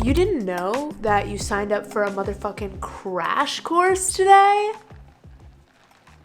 You didn't know that you signed up for a motherfucking crash course today?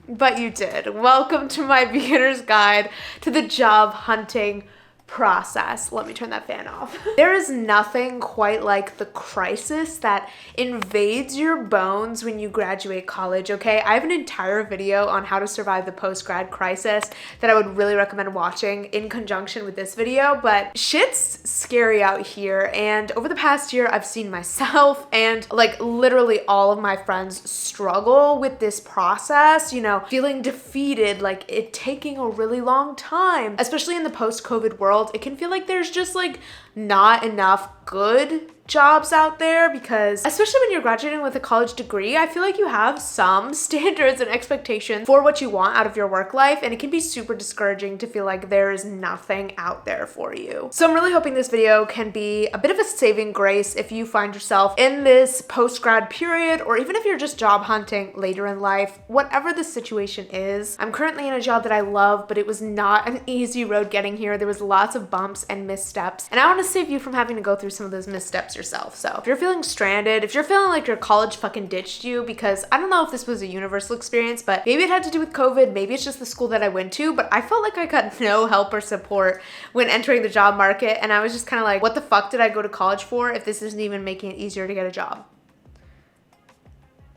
But you did. Welcome to my beginner's guide to the job hunting process. Let me turn that fan off. There is nothing quite like the crisis that invades your bones when you graduate college, okay? I have an entire video on how to survive the post-grad crisis that I would really recommend watching in conjunction with this video, but shit's scary out here, and over the past year, I've seen myself and like literally all of my friends struggle with this process, you know, feeling defeated, like it taking a really long time, especially in the post-COVID world. It can feel like there's just like not enough good jobs out there, because especially when you're graduating with a college degree, I feel like you have some standards and expectations for what you want out of your work life, and it can be super discouraging to feel like there is nothing out there for you. So I'm really hoping this video can be a bit of a saving grace if you find yourself in this post-grad period, or even if you're just job hunting later in life, whatever the situation is. I'm currently in a job that I love, but it was not an easy road getting here. There was lots of bumps and missteps, and I want to save you from having to go through some of those missteps yourself. So if you're feeling stranded, if you're feeling like your college fucking ditched you, because I don't know if this was a universal experience, but maybe it had to do with COVID, maybe it's just the school that I went to, but I felt like I got no help or support when entering the job market, and I was just kind of like, what the fuck did I go to college for if this isn't even making it easier to get a job?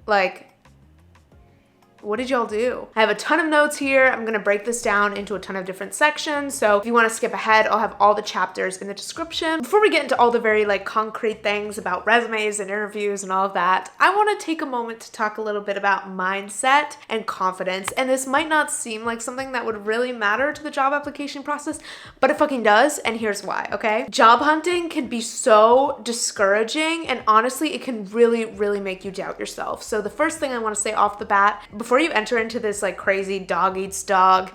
Like, what did y'all do? I have a ton of notes here. I'm gonna break this down into a ton of different sections. So if you wanna skip ahead, I'll have all the chapters in the description. Before we get into all the very like concrete things about resumes and interviews and all of that, I wanna take a moment to talk a little bit about mindset and confidence. And this might not seem like something that would really matter to the job application process, but it fucking does, and here's why, okay? Job hunting can be so discouraging, and honestly, it can really, really make you doubt yourself. So the first thing I wanna say off the bat, before you enter into this like crazy dog eats dog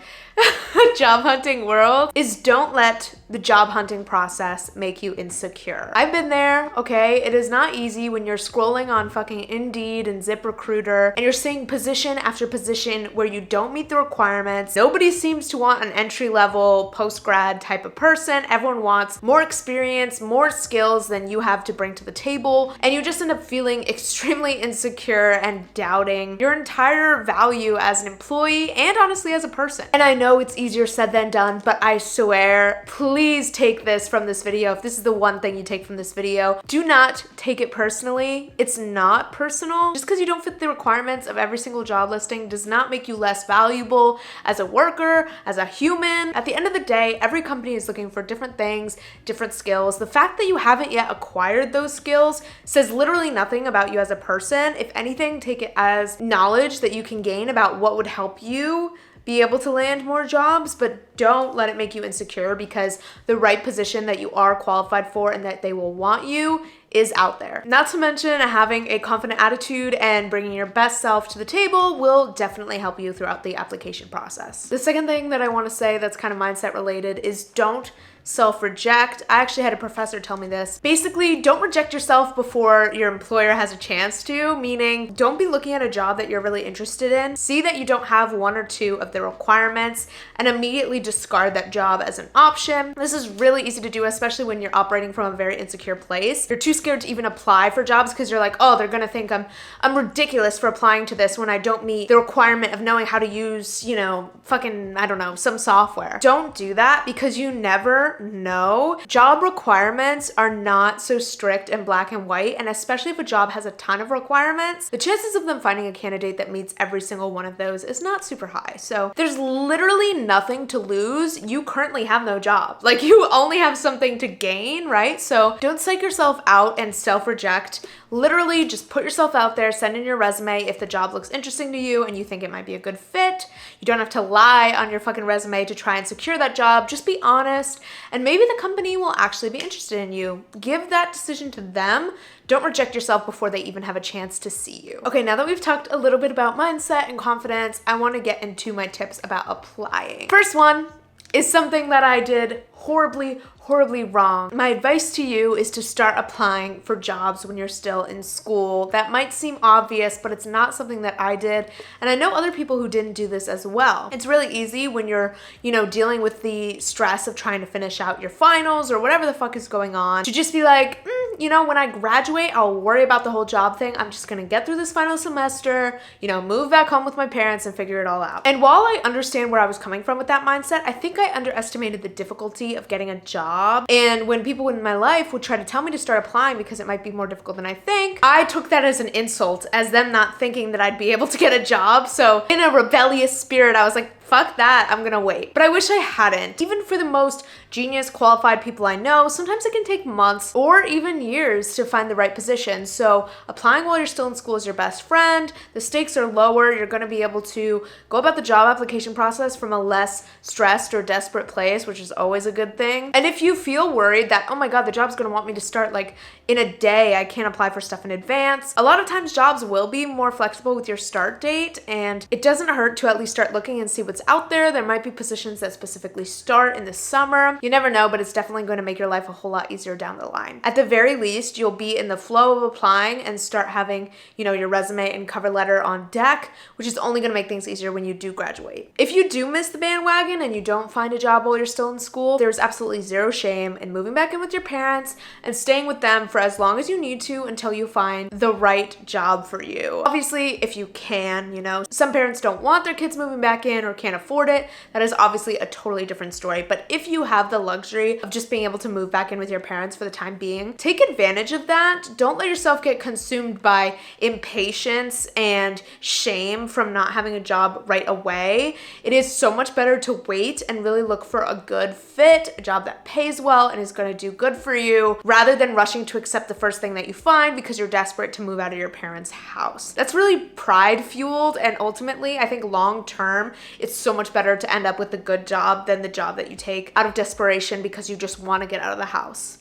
job hunting world, is don't let the job hunting process make you insecure. I've been there, okay? It is not easy when you're scrolling on fucking Indeed and ZipRecruiter and you're seeing position after position where you don't meet the requirements. Nobody seems to want an entry-level post-grad type of person. Everyone wants more experience, more skills than you have to bring to the table, and you just end up feeling extremely insecure and doubting your entire value as an employee and honestly as a person. And I know it's easier said than done, but I swear, please take this from this video. If this is the one thing you take from this video, do not take it personally. It's not personal. Just because you don't fit the requirements of every single job listing does not make you less valuable as a worker, as a human. At the end of the day, every company is looking for different things, different skills. The fact that you haven't yet acquired those skills says literally nothing about you as a person. If anything, take it as knowledge that you can gain about what would help you be able to land more jobs, but don't let it make you insecure, because the right position that you are qualified for and that they will want you is out there. Not to mention, having a confident attitude and bringing your best self to the table will definitely help you throughout the application process. The second thing that I want to say that's kind of mindset related is don't self-reject. I actually had a professor tell me this. Basically, don't reject yourself before your employer has a chance to, meaning don't be looking at a job that you're really interested in. See that you don't have one or two of the requirements and immediately discard that job as an option. This is really easy to do, especially when you're operating from a very insecure place. You're too scared to even apply for jobs because you're like, oh, they're gonna think I'm ridiculous for applying to this when I don't meet the requirement of knowing how to use, you know, fucking, I don't know, some software. Don't do that, because you never know. Job requirements are not so strict and black and white, and especially if a job has a ton of requirements, the chances of them finding a candidate that meets every single one of those is not super high. So there's literally nothing to lose. You currently have no job. Like, you only have something to gain, right? So don't psych yourself out and self-reject. Literally just put yourself out there, send in your resume if the job looks interesting to you and you think it might be a good fit. You don't have to lie on your fucking resume to try and secure that job. Just be honest, and maybe the company will actually be interested in you. Give that decision to them. Don't reject yourself before they even have a chance to see you. Okay, now that we've talked a little bit about mindset and confidence, I want to get into my tips about applying. First one is something that I did horribly horribly wrong. My advice to you is to start applying for jobs when you're still in school. That might seem obvious, but it's not something that I did. And I know other people who didn't do this as well. It's really easy when you're, dealing with the stress of trying to finish out your finals or whatever the fuck is going on, to just be like, when I graduate, I'll worry about the whole job thing. I'm just gonna get through this final semester, move back home with my parents and figure it all out. And while I understand where I was coming from with that mindset, I think I underestimated the difficulty of getting a job. And when people in my life would try to tell me to start applying because it might be more difficult than I think, I took that as an insult, as them not thinking that I'd be able to get a job. So in a rebellious spirit, I was like, fuck that, I'm gonna wait. But I wish I hadn't. Even for the most genius, qualified people I know, sometimes it can take months or even years to find the right position. So applying while you're still in school is your best friend. The stakes are lower. You're gonna be able to go about the job application process from a less stressed or desperate place, which is always a good thing. And if you feel worried that, oh my God, the job's gonna want me to start like in a day, I can't apply for stuff in advance. A lot of times jobs will be more flexible with your start date, and it doesn't hurt to at least start looking and see what's out there. There might be positions that specifically start in the summer. You never know, but it's definitely going to make your life a whole lot easier down the line. At the very least, you'll be in the flow of applying and start having, your resume and cover letter on deck, which is only going to make things easier when you do graduate. If you do miss the bandwagon and you don't find a job while you're still in school, there's absolutely zero shame in moving back in with your parents and staying with them for as long as you need to until you find the right job for you. Obviously, if you can, some parents don't want their kids moving back in or can't afford it. That is obviously a totally different story. But if you have the luxury of just being able to move back in with your parents for the time being, take advantage of that. Don't let yourself get consumed by impatience and shame from not having a job right away. It is so much better to wait and really look for a good fit, a job that pays well and is going to do good for you, rather than rushing to accept the first thing that you find because you're desperate to move out of your parents' house. That's really pride fueled, and ultimately, I think long term, it's so much better to end up with a good job than the job that you take out of desperation because you just want to get out of the house.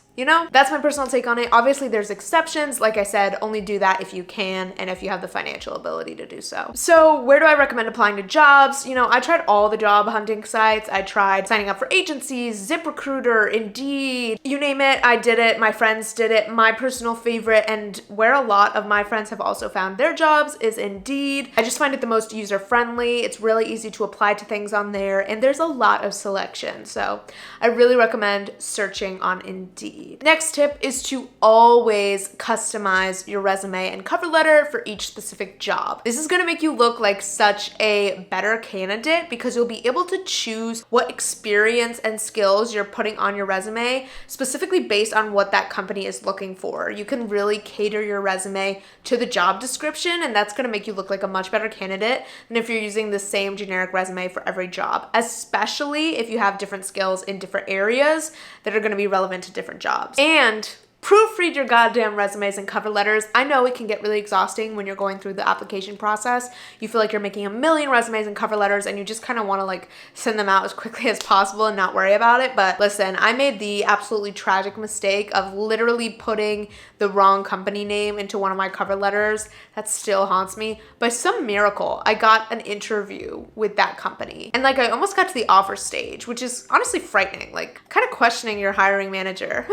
That's my personal take on it. Obviously, there's exceptions. Like I said, only do that if you can and if you have the financial ability to do so. So where do I recommend applying to jobs? I tried all the job hunting sites. I tried signing up for agencies, ZipRecruiter, Indeed, you name it, I did it. My friends did it. My personal favorite, and where a lot of my friends have also found their jobs, is Indeed. I just find it the most user-friendly. It's really easy to apply to things on there, and there's a lot of selection. So I really recommend searching on Indeed. Next tip is to always customize your resume and cover letter for each specific job. This is going to make you look like such a better candidate because you'll be able to choose what experience and skills you're putting on your resume specifically based on what that company is looking for. You can really cater your resume to the job description, and that's going to make you look like a much better candidate than if you're using the same generic resume for every job, especially if you have different skills in different areas that are going to be relevant to different jobs. And proofread your goddamn resumes and cover letters. I know it can get really exhausting when you're going through the application process. You feel like you're making a million resumes and cover letters and you just kind of want to send them out as quickly as possible and not worry about it. But listen, I made the absolutely tragic mistake of literally putting the wrong company name into one of my cover letters. That still haunts me. By some miracle, I got an interview with that company. And I almost got to the offer stage, which is honestly frightening, kind of questioning your hiring manager.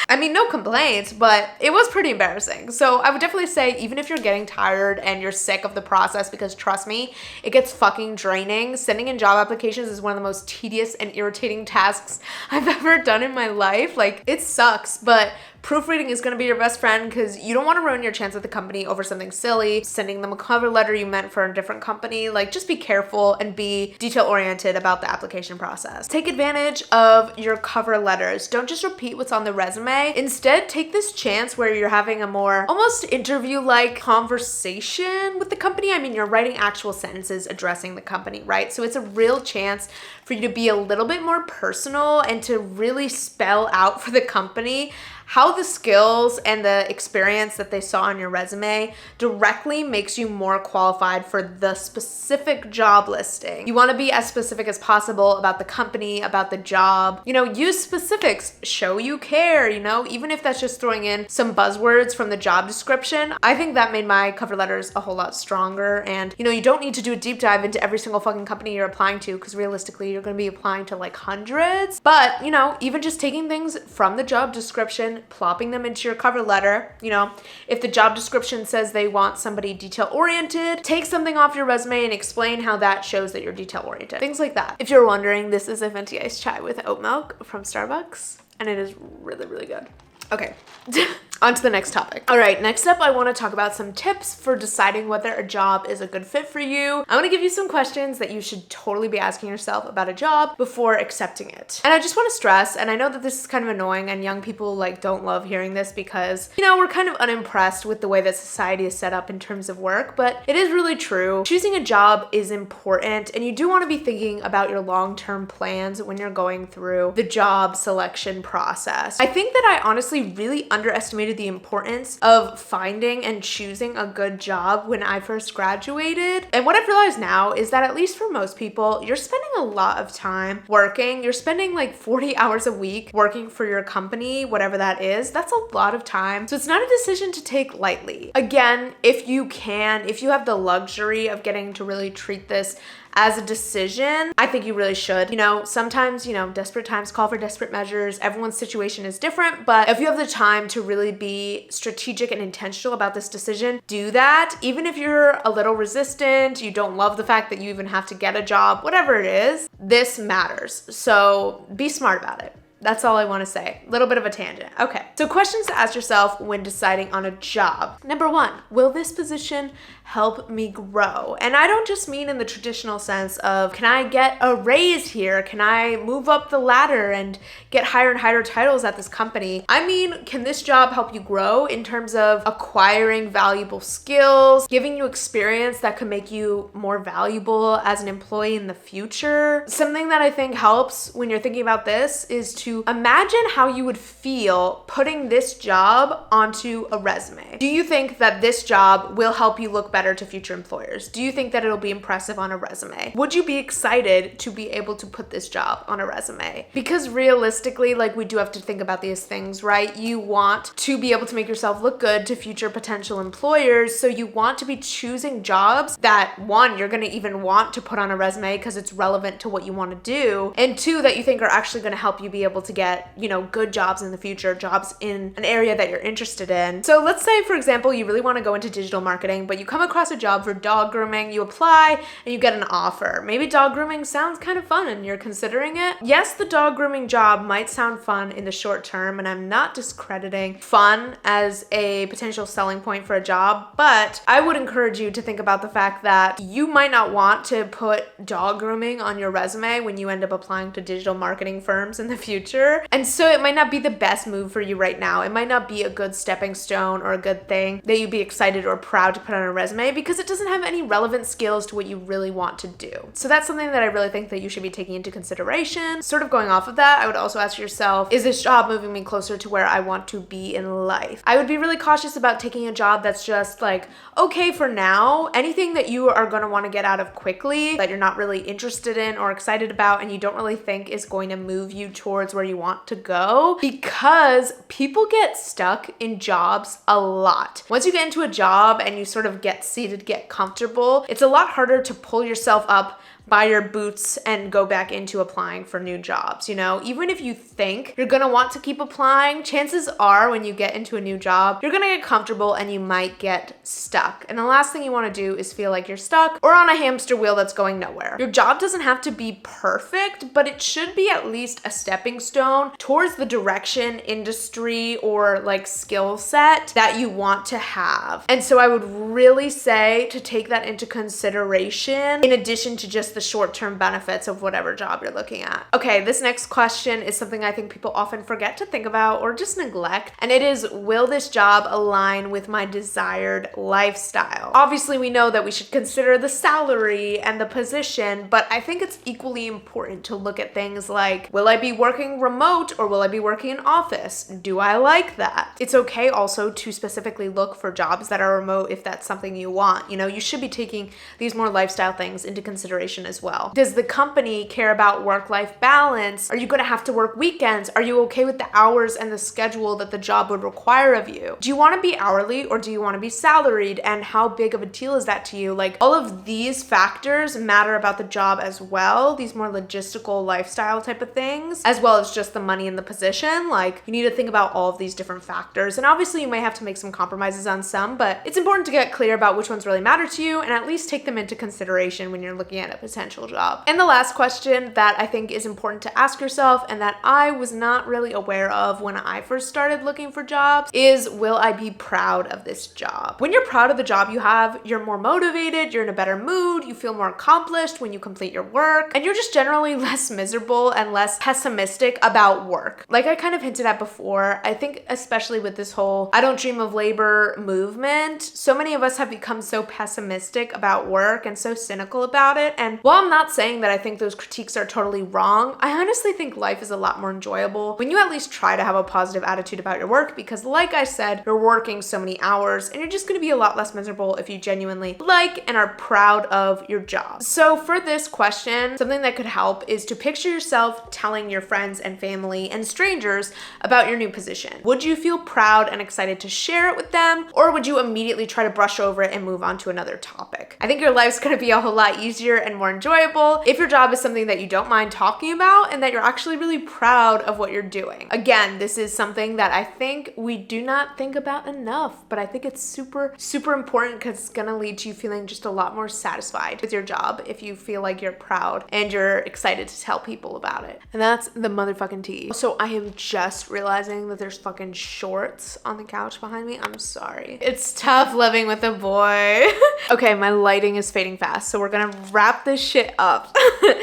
I mean, no complaints, but it was pretty embarrassing. So I would definitely say, even if you're getting tired and you're sick of the process, because trust me, it gets fucking draining. Sending in job applications is one of the most tedious and irritating tasks I've ever done in my life. It sucks, but proofreading is going to be your best friend because you don't want to ruin your chance at the company over something silly, sending them a cover letter you meant for a different company. Just be careful and be detail-oriented about the application process. Take advantage of your cover letters. Don't just repeat what's on the resume. Instead, take this chance where you're having a more almost interview-like conversation with the company. I mean, you're writing actual sentences addressing the company, right? So it's a real chance for you to be a little bit more personal and to really spell out for the company how the skills and the experience that they saw on your resume directly makes you more qualified for the specific job listing. You want to be as specific as possible about the company, about the job. Use specifics, show you care, even if that's just throwing in some buzzwords from the job description. I think that made my cover letters a whole lot stronger. And you don't need to do a deep dive into every single fucking company you're applying to, because realistically you're going to be applying to like hundreds. But even just taking things from the job description, plopping them into your cover letter. If the job description says they want somebody detail oriented, take something off your resume and explain how that shows that you're detail oriented. Things like that. If you're wondering, this is a venti iced chai with oat milk from Starbucks, and it is really, really good. Okay. On to the next topic. All right, next up, I want to talk about some tips for deciding whether a job is a good fit for you. I want to give you some questions that you should totally be asking yourself about a job before accepting it. And I just want to stress, and I know that this is kind of annoying and young people don't love hearing this because, we're kind of unimpressed with the way that society is set up in terms of work, but it is really true. Choosing a job is important, and you do want to be thinking about your long-term plans when you're going through the job selection process. I think that I honestly really underestimated the importance of finding and choosing a good job when I first graduated. And what I've realized now is that at least for most people, you're spending a lot of time working. You're spending 40 hours a week working for your company, whatever that is. That's a lot of time. So it's not a decision to take lightly. Again, if you have the luxury of getting to really treat this as a decision, I think you really should. Sometimes, desperate times call for desperate measures. Everyone's situation is different, but if you have the time to really be strategic and intentional about this decision, do that. Even if you're a little resistant, you don't love the fact that you even have to get a job, whatever it is, this matters. So be smart about it. That's all I want to say. A little bit of a tangent. Okay. So questions to ask yourself when deciding on a job. Number 1, will this position help me grow? And I don't just mean in the traditional sense of, can I get a raise here? Can I move up the ladder and get higher and higher titles at this company? I mean, can this job help you grow in terms of acquiring valuable skills, giving you experience that could make you more valuable as an employee in the future? Something that I think helps when you're thinking about this is to imagine how you would feel putting this job onto a resume. Do you think that this job will help you look better to future employers? Do you think that it'll be impressive on a resume? Would you be excited to be able to put this job on a resume? Because realistically, we do have to think about these things, right? You want to be able to make yourself look good to future potential employers. So you want to be choosing jobs that, 1, you're going to even want to put on a resume because it's relevant to what you want to do, and 2, that you think are actually going to help you be able to get, good jobs in the future, jobs in an area that you're interested in. So let's say, for example, you really want to go into digital marketing, but you come across a job for dog grooming, you apply and you get an offer. Maybe dog grooming sounds kind of fun and you're considering it. Yes, the dog grooming job might sound fun in the short term, and I'm not discrediting fun as a potential selling point for a job, but I would encourage you to think about the fact that you might not want to put dog grooming on your resume when you end up applying to digital marketing firms in the future. And so it might not be the best move for you right now. It might not be a good stepping stone or a good thing that you'd be excited or proud to put on a resume because it doesn't have any relevant skills to what you really want to do. So that's something that I really think that you should be taking into consideration. Sort of going off of that, I would also ask yourself, is this job moving me closer to where I want to be in life? I would be really cautious about taking a job that's just okay for now. Anything that you are going to want to get out of quickly, that you're not really interested in or excited about, and you don't really think is going to move you towards where you want to go, because people get stuck in jobs a lot. Once you get into a job and you sort of get seated, get comfortable, it's a lot harder to pull yourself up by your boots and go back into applying for new jobs. Even if you think you're gonna want to keep applying, chances are when you get into a new job, you're gonna get comfortable and you might get stuck. And the last thing you wanna do is feel like you're stuck or on a hamster wheel that's going nowhere. Your job doesn't have to be perfect, but it should be at least a stepping stone towards the direction, industry, or skill set that you want to have. And so I would really say to take that into consideration in addition to just just the short-term benefits of whatever job you're looking at. Okay, this next question is something I think people often forget to think about or just neglect, and it is, will this job align with my desired lifestyle? Obviously, we know that we should consider the salary and the position, but I think it's equally important to look at things like, will I be working remote or will I be working in office? Do I like that? It's okay also to specifically look for jobs that are remote if that's something you want. You know, you should be taking these more lifestyle things into consideration as well. Does the company care about work-life balance? Are you going to have to work weekends? Are you okay with the hours and the schedule that the job would require of you? Do you want to be hourly or do you want to be salaried? And how big of a deal is that to you? Like, all of these factors matter about the job as well. These more logistical lifestyle type of things, as well as just the money and the position. Like, you need to think about all of these different factors. And obviously you may have to make some compromises on some, but it's important to get clear about which ones really matter to you and at least take them into consideration when you're looking at a potential job. And the last question that I think is important to ask yourself, and that I was not really aware of when I first started looking for jobs, is, will I be proud of this job? When you're proud of the job you have, you're more motivated, you're in a better mood, you feel more accomplished when you complete your work, and you're just generally less miserable and less pessimistic about work. Like I kind of hinted at before, I think especially with this whole I don't dream of labor movement, so many of us have become so pessimistic about work and so cynical about it. And while I'm not saying that I think those critiques are totally wrong, I honestly think life is a lot more enjoyable when you at least try to have a positive attitude about your work, because like I said, you're working so many hours and you're just going to be a lot less miserable if you genuinely like and are proud of your job. So for this question, something that could help is to picture yourself telling your friends and family and strangers about your new position. Would you feel proud and excited to share it with them, or would you immediately try to brush over it and move on to another topic? I think your life's going to be a whole lot easier and more enjoyable if your job is something that you don't mind talking about and that you're actually really proud of what you're doing. Again, this is something that I think we do not think about enough, but I think it's super, super important because it's going to lead to you feeling just a lot more satisfied with your job if you feel like you're proud and you're excited to tell people about it. And that's the motherfucking tea. So I am just realizing that there's fucking shorts on the couch behind me. I'm sorry. It's tough living with a boy. Okay, my lighting is fading fast, so we're gonna wrap this shit up.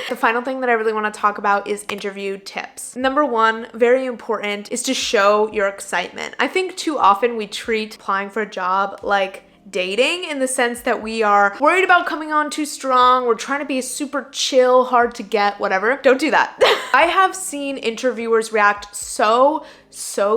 The final thing that I really want to talk about is interview tips. Number one, very important, is to show your excitement. I think too often we treat applying for a job like dating, in the sense that we are worried about coming on too strong. We're trying to be super chill, hard to get, whatever. Don't do that. I have seen interviewers react so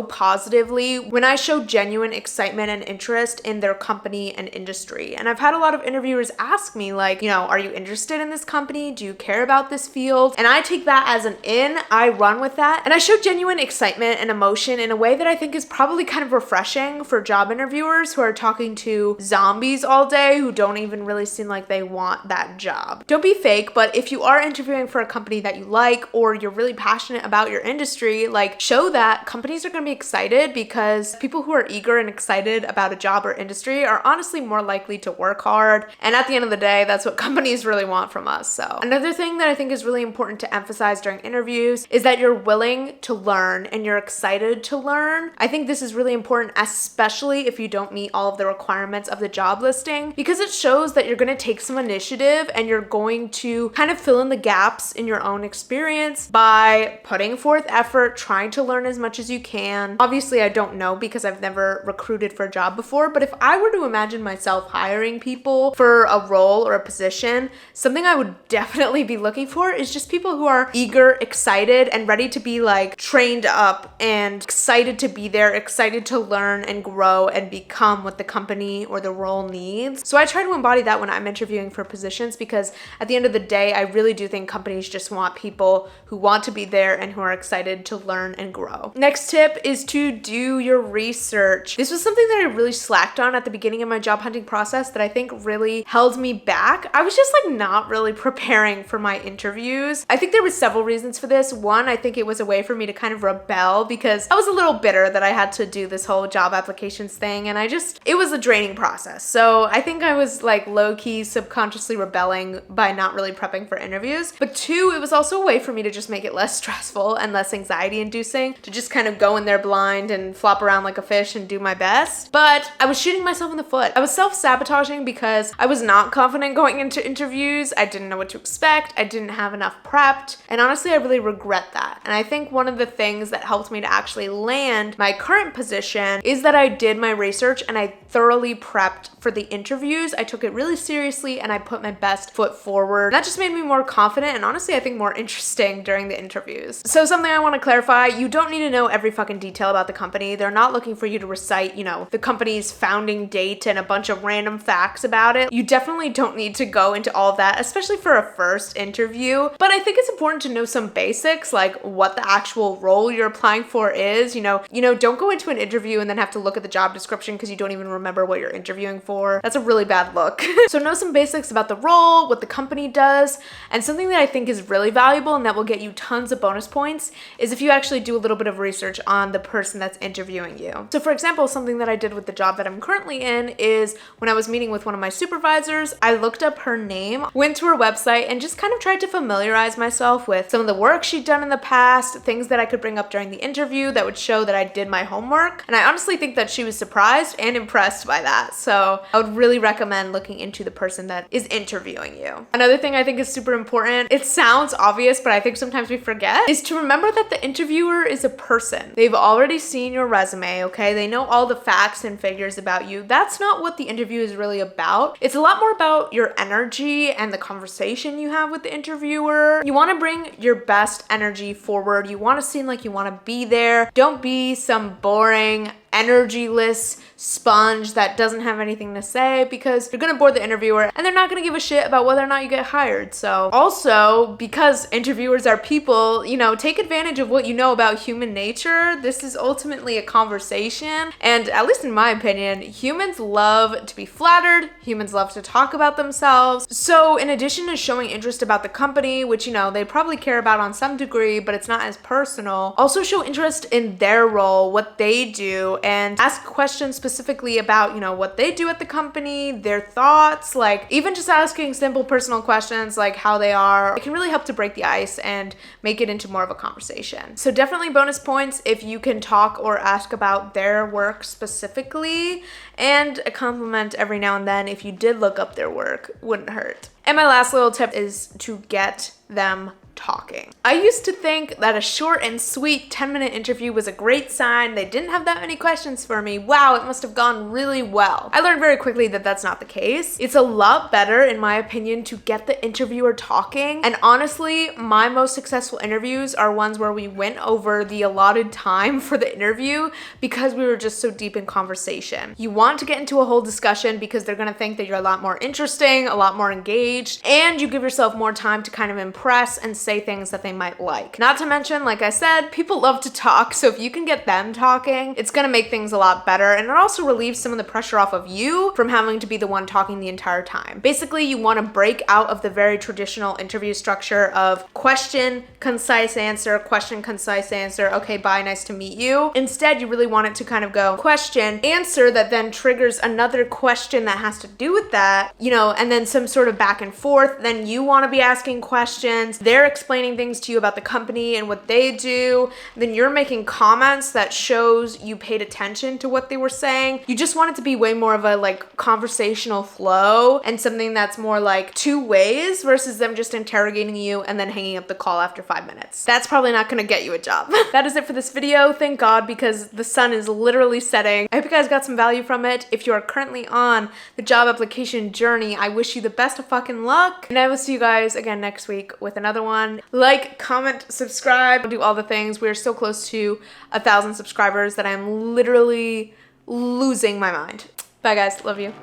positively when I show genuine excitement and interest in their company and industry. And I've had a lot of interviewers ask me like, you know, are you interested in this company? Do you care about this field? And I take that as an in, I run with that. And I show genuine excitement and emotion in a way that I think is probably kind of refreshing for job interviewers who are talking to zombies all day who don't even really seem like they want that job. Don't be fake, but if you are interviewing for a company that you like or you're really passionate about your industry, like show that companies are going to be excited, because people who are eager and excited about a job or industry are honestly more likely to work hard. And at the end of the day, that's what companies really want from us. So another thing that I think is really important to emphasize during interviews is that you're willing to learn and you're excited to learn. I think this is really important, especially if you don't meet all of the requirements of the job listing, because it shows that you're going to take some initiative and you're going to kind of fill in the gaps in your own experience by putting forth effort, trying to learn as much as you can. Obviously, I don't know because I've never recruited for a job before, but if I were to imagine myself hiring people for a role or a position, something I would definitely be looking for is just people who are eager, excited, and ready to be like trained up and excited to be there, excited to learn and grow and become what the company or the role needs. So I try to embody that when I'm interviewing for positions, because at the end of the day, I really do think companies just want people who want to be there and who are excited to learn and grow. Next tip is to do your research. This was something that I really slacked on at the beginning of my job hunting process that I think really held me back. I was just like not really preparing for my interviews. I think there was several reasons for this. One, I think it was a way for me to kind of rebel, because I was a little bitter that I had to do this whole job applications thing, and it was a draining process. So I think I was like low-key subconsciously rebelling by not really prepping for interviews. But two, it was also a way for me to just make it less stressful and less anxiety inducing, to just kind of gonna go in there blind and flop around like a fish and do my best. But I was shooting myself in the foot. I was self-sabotaging because I was not confident going into interviews. I didn't know what to expect. I didn't have enough prepped. And honestly, I really regret that. And I think one of the things that helped me to actually land my current position is that I did my research and I thoroughly prepped for the interviews. I took it really seriously and I put my best foot forward. That just made me more confident and honestly, I think more interesting during the interviews. So something I want to clarify, you don't need to know every fucking detail about the company. They're not looking for you to recite, you know, the company's founding date and a bunch of random facts about it. You definitely don't need to go into all of that, especially for a first interview. But I think it's important to know some basics, like what the actual role you're applying for is. You know, don't go into an interview and then have to look at the job description because you don't even remember what you're interviewing for. That's a really bad look. So know some basics about the role, what the company does, and something that I think is really valuable and that will get you tons of bonus points is if you actually do a little bit of research on the person that's interviewing you. So for example, something that I did with the job that I'm currently in is when I was meeting with one of my supervisors, I looked up her name, went to her website, and just kind of tried to familiarize myself with some of the work she'd done in the past, things that I could bring up during the interview that would show that I did my homework. And I honestly think that she was surprised and impressed by that. So I would really recommend looking into the person that is interviewing you. Another thing I think is super important, it sounds obvious, but I think sometimes we forget, is to remember that the interviewer is a person. They've already seen your resume, okay? They know all the facts and figures about you. That's not what the interview is really about. It's a lot more about your energy and the conversation you have with the interviewer. You want to bring your best energy forward. You want to seem like you want to be there. Don't be some boring, energyless sponge that doesn't have anything to say, because you're gonna bore the interviewer and they're not gonna give a shit about whether or not you get hired. So also, because interviewers are people, you know, take advantage of what you know about human nature. This is ultimately a conversation, and at least in my opinion, humans love to be flattered. Humans love to talk about themselves. So in addition to showing interest about the company, which, you know, they probably care about on some degree, but it's not as personal, also show interest in their role, what they do, and ask questions specifically about, you know, what they do at the company, their thoughts, like even just asking simple personal questions like how they are. It can really help to break the ice and make it into more of a conversation. So definitely bonus points if you can talk or ask about their work specifically, and a compliment every now and then if you did look up their work wouldn't hurt. And my last little tip is to get them talking. I used to think that a short and sweet 10-minute interview was a great sign. They didn't have that many questions for me. Wow, it must have gone really well. I learned very quickly that that's not the case. It's a lot better, in my opinion, to get the interviewer talking. And honestly, my most successful interviews are ones where we went over the allotted time for the interview because we were just so deep in conversation. You want to get into a whole discussion because they're gonna think that you're a lot more interesting, a lot more engaged, and you give yourself more time to kind of impress and say things that they might like. Not to mention, like I said, people love to talk, so if you can get them talking, it's gonna make things a lot better, and it also relieves some of the pressure off of you from having to be the one talking the entire time. Basically, you want to break out of the very traditional interview structure of question, concise answer, question, concise answer, okay, bye, nice to meet you. Instead, you really want it to kind of go question, answer that then triggers another question that has to do with that, you know, and then some sort of back and forth. Then you want to be asking questions. They're explaining things to you about the company and what they do. Then you're making comments that shows you paid attention to what they were saying. You just want it to be way more of a like conversational flow and something that's more like two ways versus them just interrogating you and then hanging up the call after 5 minutes. That's probably not gonna get you a job. That is it for this video. Thank God, because the sun is literally setting. I hope you guys got some value from it. If you are currently on the job application journey, I wish you the best of fucking luck. And I will see you guys again next week with another one. Like, comment, subscribe, do all the things. We're so close to 1,000 subscribers that I'm literally losing my mind. Bye guys, love you.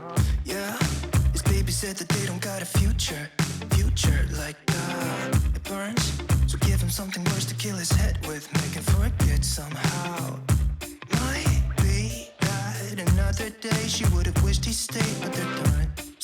Yeah, his baby said that they don't got a future like it burns. So give him something worse to kill his head with, make him forget somehow. Might be that another day she would have wished he stayed, but they're done.